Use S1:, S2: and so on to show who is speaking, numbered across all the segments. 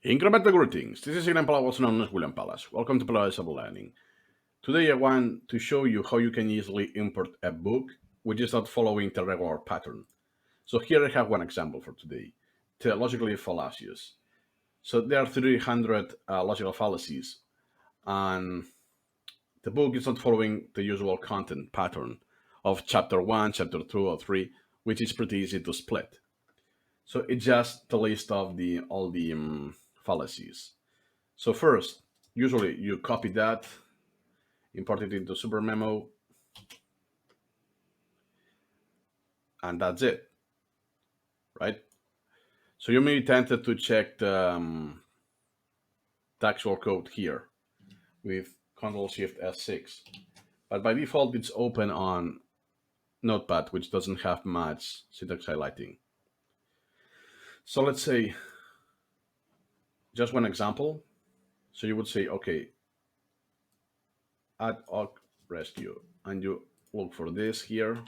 S1: Incremental greetings. This is Incremental, also known as William Palace. Welcome to Polarizable Learning. Today I want to show you how you can easily import a book which is not following the regular pattern. So here I have one example for today, logically fallacies. So there are 300 logical fallacies, and the book is not following the usual content pattern of chapter 1, chapter 2, or 3, which is pretty easy to split. So it's just the list of all the fallacies. So first, usually you copy that, import it into Supermemo, and that's it, right? So you may be tempted to check the actual code here with Control Shift S6, but by default it's open on Notepad, which doesn't have much syntax highlighting. So let's say just one example. So you would say, okay, add awk rescue, and you look for this here.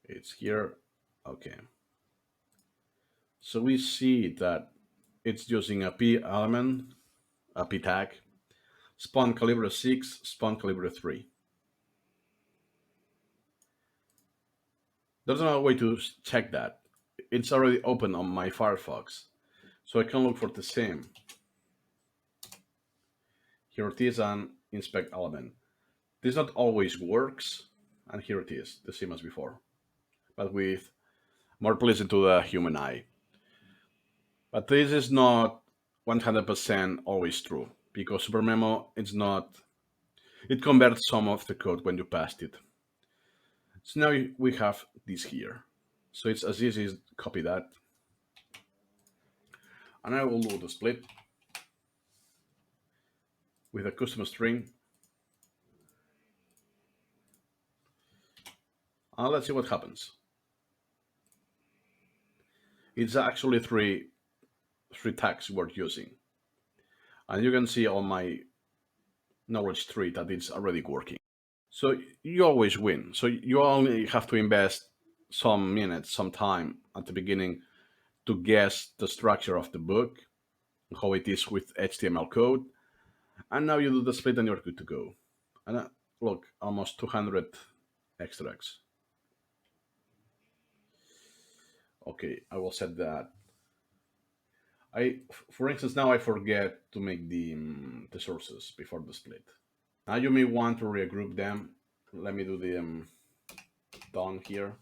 S1: It's here. Okay. So we see that it's using a p element, a p tag, spawn calibre 6, spawn calibre 3. There's another way to check that. It's already open on my Firefox. So I can look for the same. Here it is, and inspect element. This not always works, and here it is, the same as before, but with more pleasing to the human eye. But this is not 100% always true, because Supermemo is not, it converts some of the code when you passed it. So now we have this here. So it's as easy as copy that. And I will do the split with a custom string. And let's see what happens. It's actually three tags we're using. And you can see on my knowledge tree that it's already working. So you always win. So you only have to invest some minutes, some time at the beginning to guess the structure of the book, how it is with HTML code. And now you do the split and you're good to go. And look, almost 200 extracts. Okay, I will set that. For instance, now I forget to make the sources before the split. Now you may want to regroup them. Let me do the done here.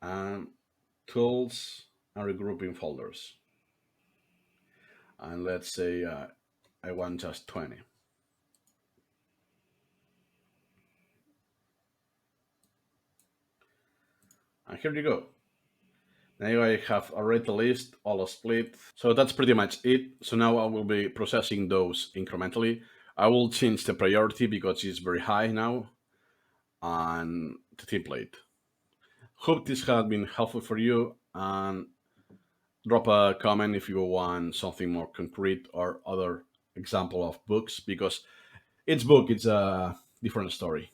S1: And tools and regrouping folders. And let's say I want just 20. And here you go. Now I have already the list, all split. So that's pretty much it. So now I will be processing those incrementally. I will change the priority because it's very high now, and the template. Hope this has been helpful for you, and drop a comment if you want something more concrete or other example of books, because it's a different story.